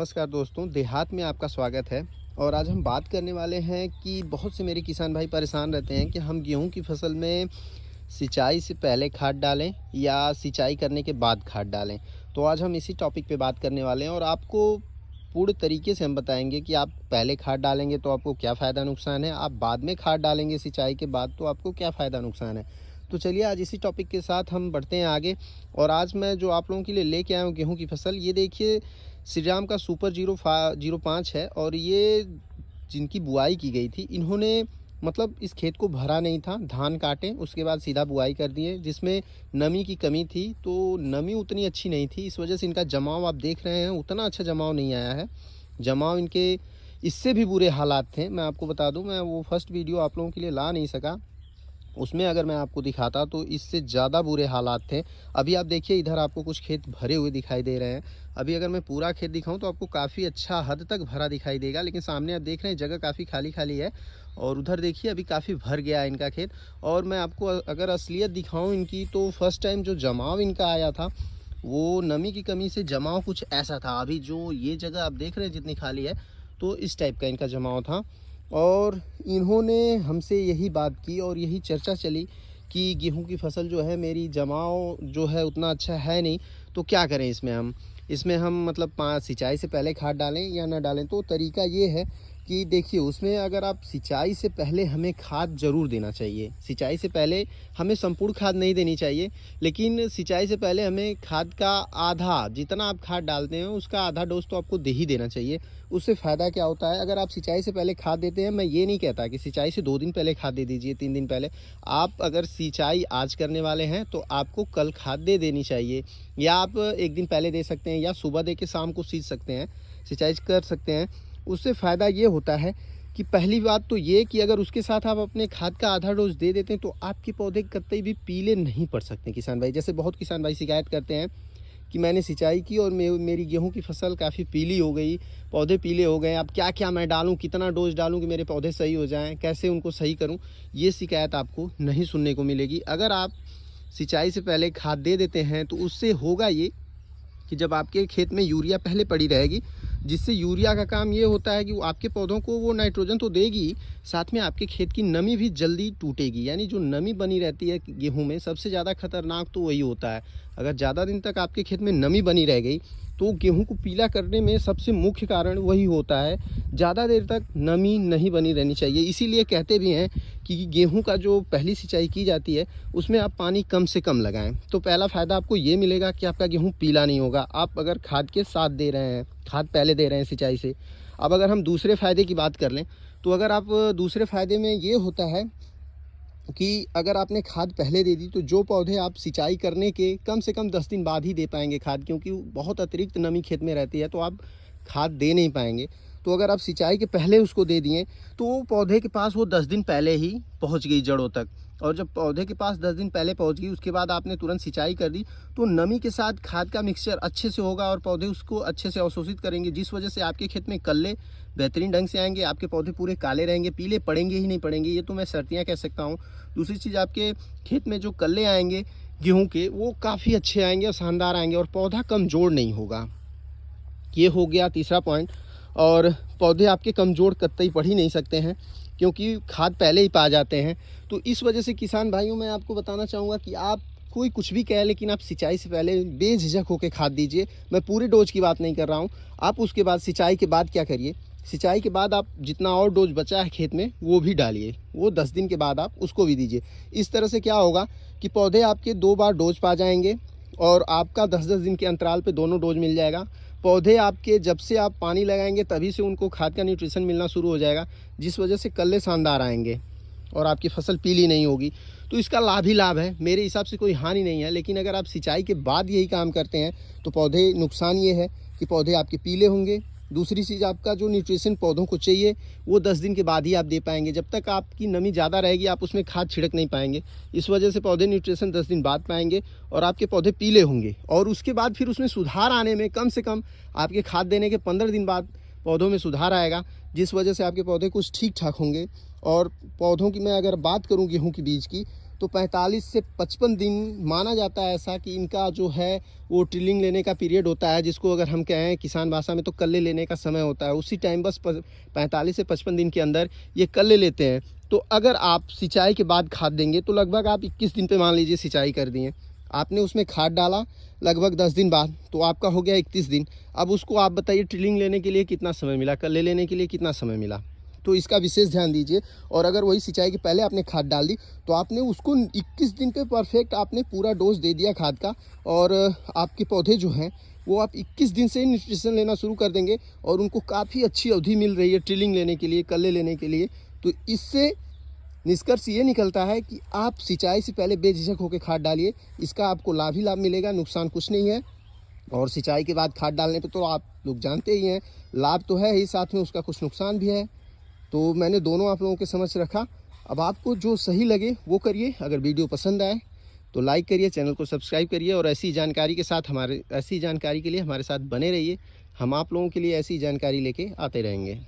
नमस्कार दोस्तों, देहात में आपका स्वागत है। और आज हम बात करने वाले हैं कि बहुत से मेरे किसान भाई परेशान रहते हैं कि हम गेहूं की फसल में सिंचाई से पहले खाद डालें या सिंचाई करने के बाद खाद डालें। तो आज हम इसी टॉपिक पे बात करने वाले हैं और आपको पूर्ण तरीके से हम बताएंगे कि आप पहले खाद डालेंगे तो आपको क्या फ़ायदा नुकसान है, आप बाद में खाद डालेंगे सिंचाई के बाद तो आपको क्या फ़ायदा नुकसान है। तो चलिए आज इसी टॉपिक के साथ हम बढ़ते हैं आगे। और आज मैं जो आप लोगों के लिए लेके आया हूँ गेहूँ की फसल, ये देखिए श्री राम का सुपर 05 है। और ये जिनकी बुआई की गई थी, इन्होंने मतलब इस खेत को भरा नहीं था, धान काटे उसके बाद सीधा बुआई कर दिए, जिसमें नमी की कमी थी। तो नमी उतनी अच्छी नहीं थी, इस वजह से इनका जमाव आप देख रहे हैं उतना अच्छा जमाव नहीं आया है। जमाव इनके इससे भी बुरे हालात थे। मैं आपको बता दूं, मैं वो फर्स्ट वीडियो आप लोगों के लिए ला नहीं सका, उसमें अगर मैं आपको दिखाता तो इससे ज़्यादा बुरे हालात थे। अभी आप देखिए इधर आपको कुछ खेत भरे हुए दिखाई दे रहे हैं। अभी अगर मैं पूरा खेत दिखाऊं तो आपको काफ़ी अच्छा हद तक भरा दिखाई देगा, लेकिन सामने आप देख रहे हैं जगह काफ़ी खाली खाली है। और उधर देखिए अभी काफ़ी भर गया है इनका खेत। और मैं आपको अगर असलियत दिखाऊं इनकी, तो फर्स्ट टाइम जो जमाव इनका आया था वो नमी की कमी से जमाव कुछ ऐसा था। अभी जो ये जगह आप देख रहे हैं जितनी खाली है, तो इस टाइप का इनका जमाव था। और इन्होंने हमसे यही बात की और यही चर्चा चली कि गेहूं की फसल जो है मेरी जमाव जो है उतना अच्छा है नहीं, तो क्या करें इसमें हम मतलब सिंचाई से पहले खाद डालें या ना डालें। तो तरीका ये है कि देखिए उसमें अगर आप सिंचाई से पहले हमें खाद ज़रूर देना चाहिए। सिंचाई से पहले हमें संपूर्ण खाद नहीं देनी चाहिए, लेकिन सिंचाई से पहले हमें खाद का आधा, जितना आप खाद डालते हैं उसका आधा डोज तो आपको दे ही देना चाहिए। उससे फ़ायदा क्या होता है, अगर आप सिंचाई से पहले खाद देते हैं, मैं ये नहीं कहता कि सिंचाई से 2 दिन पहले खाद दे दीजिए, 3 दिन पहले। आप अगर सिंचाई आज करने वाले हैं तो आपको कल खाद दे देनी चाहिए, या आप 1 दिन पहले दे सकते हैं, या सुबह दे के शाम को सींच सकते हैं, सिंचाई कर सकते हैं। उससे फ़ायदा ये होता है कि पहली बात तो ये कि अगर उसके साथ आप अपने खाद का आधा डोज दे देते हैं तो आपके पौधे कतई भी पीले नहीं पड़ सकते किसान भाई। जैसे बहुत किसान भाई शिकायत करते हैं कि मैंने सिंचाई की और मेरी गेहूं की फसल काफ़ी पीली हो गई, पौधे पीले हो गए, अब क्या क्या मैं डालूं, कितना डोज डालूं कि मेरे पौधे सही हो जाएं, कैसे उनको सही करूं। ये शिकायत आपको नहीं सुनने को मिलेगी। अगर आप सिंचाई से पहले खाद दे देते हैं तो उससे होगा ये कि जब आपके खेत में यूरिया पहले पड़ी रहेगी, जिससे यूरिया का काम ये होता है कि वो आपके पौधों को वो नाइट्रोजन तो देगी, साथ में आपके खेत की नमी भी जल्दी टूटेगी। यानी जो नमी बनी रहती है गेहूं में, सबसे ज़्यादा खतरनाक तो वही होता है। अगर ज़्यादा दिन तक आपके खेत में नमी बनी रह गई तो गेहूं को पीला करने में सबसे मुख्य कारण वही होता है। ज़्यादा देर तक नमी नहीं बनी रहनी चाहिए। इसीलिए कहते भी हैं कि गेहूं का जो पहली सिंचाई की जाती है उसमें आप पानी कम से कम लगाएं। तो पहला फ़ायदा आपको ये मिलेगा कि आपका गेहूं पीला नहीं होगा, आप अगर खाद के साथ दे रहे हैं, खाद पहले दे रहे हैं सिंचाई से। अब अगर हम दूसरे फ़ायदे की बात कर लें, तो अगर आप दूसरे फ़ायदे में ये होता है कि अगर आपने खाद पहले दे दी तो जो पौधे आप सिंचाई करने के कम से कम 10 दिन बाद ही दे पाएंगे खाद, क्योंकि बहुत अतिरिक्त नमी खेत में रहती है तो आप खाद दे नहीं पाएंगे। तो अगर आप सिंचाई के पहले उसको दे दिए तो वो पौधे के पास वो 10 दिन पहले ही पहुंच गई जड़ों तक। और जब पौधे के पास 10 दिन पहले पहुंच गई, उसके बाद आपने तुरंत सिंचाई कर दी, तो नमी के साथ खाद का मिक्सचर अच्छे से होगा और पौधे उसको अच्छे से अवशोषित करेंगे, जिस वजह से आपके खेत में कल्ले बेहतरीन ढंग से आएंगे, आपके पौधे पूरे काले रहेंगे, पीले पड़ेंगे ही नहीं पड़ेंगे, ये तो मैं शर्तियाँ कह सकता हूँ। दूसरी चीज़, आपके खेत में जो कल्ले आएंगे गेहूँ के, वो काफ़ी अच्छे आएंगे और शानदार आएंगे और पौधा कमज़ोर नहीं होगा। ये हो गया तीसरा पॉइंट। और पौधे आपके कमज़ोर कतई पड़ ही नहीं सकते हैं, क्योंकि खाद पहले ही पा जाते हैं। तो इस वजह से किसान भाइयों, मैं आपको बताना चाहूँगा कि आप कोई कुछ भी कहे, लेकिन आप सिंचाई से पहले बेझिझक होकर खाद दीजिए। मैं पूरे डोज की बात नहीं कर रहा हूँ। आप उसके बाद सिंचाई के बाद क्या करिए, सिंचाई के बाद आप जितना और डोज बचा है खेत में वो भी डालिए, वो 10 दिन के बाद आप उसको भी दीजिए। इस तरह से क्या होगा कि पौधे आपके 2 बार डोज पा जाएंगे और आपका 10-10 दिन के अंतराल पे दोनों डोज मिल जाएगा। पौधे आपके जब से आप पानी लगाएंगे तभी से उनको खाद का न्यूट्रिशन मिलना शुरू हो जाएगा, जिस वजह से कल्ले शानदार आएंगे और आपकी फसल पीली नहीं होगी। तो इसका लाभ ही लाभ है, मेरे हिसाब से कोई हानि नहीं है। लेकिन अगर आप सिंचाई के बाद यही काम करते हैं तो पौधे, नुकसान ये है कि पौधे आपके पीले होंगे। दूसरी चीज़, आपका जो न्यूट्रिशन पौधों को चाहिए वो 10 दिन के बाद ही आप दे पाएंगे। जब तक आपकी नमी ज़्यादा रहेगी आप उसमें खाद छिड़क नहीं पाएंगे। इस वजह से पौधे न्यूट्रिशन 10 दिन बाद पाएंगे और आपके पौधे पीले होंगे। और उसके बाद फिर उसमें सुधार आने में कम से कम आपके खाद देने के 15 दिन बाद पौधों में सुधार आएगा, जिस वजह से आपके पौधे कुछ ठीक ठाक होंगे। और पौधों की मैं अगर बात करूं गेहूं के बीज की, तो 45 से 55 दिन माना जाता है ऐसा कि इनका जो है वो टिलिंग लेने का पीरियड होता है, जिसको अगर हम कहें किसान भाषा में तो कल्ले लेने का समय होता है। उसी टाइम बस 45 से 55 दिन के अंदर ये कल्ले लेते हैं। तो अगर आप सिंचाई के बाद खाद देंगे तो लगभग आप 21 दिन पे मान लीजिए सिंचाई कर दिए, आपने उसमें खाद डाला लगभग 10 दिन बाद, तो आपका हो गया 31 दिन। अब उसको आप बताइए टिलिंग लेने के लिए कितना समय मिला, कल्ले लेने के लिए कितना समय मिला। तो इसका विशेष ध्यान दीजिए। और अगर वही सिंचाई के पहले आपने खाद डाल दी तो आपने उसको 21 दिन पे परफेक्ट आपने पूरा डोज दे दिया खाद का, और आपके पौधे जो हैं वो आप 21 दिन से ही न्यूट्रिशन लेना शुरू कर देंगे और उनको काफ़ी अच्छी अवधि मिल रही है टिलिंग लेने के लिए, कल्ले लेने के लिए। तो इससे निष्कर्ष ये निकलता है कि आप सिंचाई से पहले बेझिझक होकर खाद डालिए, इसका आपको लाभ ही लाभ मिलेगा, नुकसान कुछ नहीं है। और सिंचाई के बाद खाद डालने पे तो आप लोग जानते ही हैं लाभ तो है ही, साथ में उसका कुछ नुकसान भी है। तो मैंने दोनों आप लोगों के समझ रखा। अब आपको जो सही लगे वो करिए। अगर वीडियो पसंद आए तो लाइक करिए, चैनल को सब्सक्राइब करिए और ऐसी जानकारी के लिए हमारे साथ बने रहिए। हम आप लोगों के लिए ऐसी जानकारी लेके आते रहेंगे।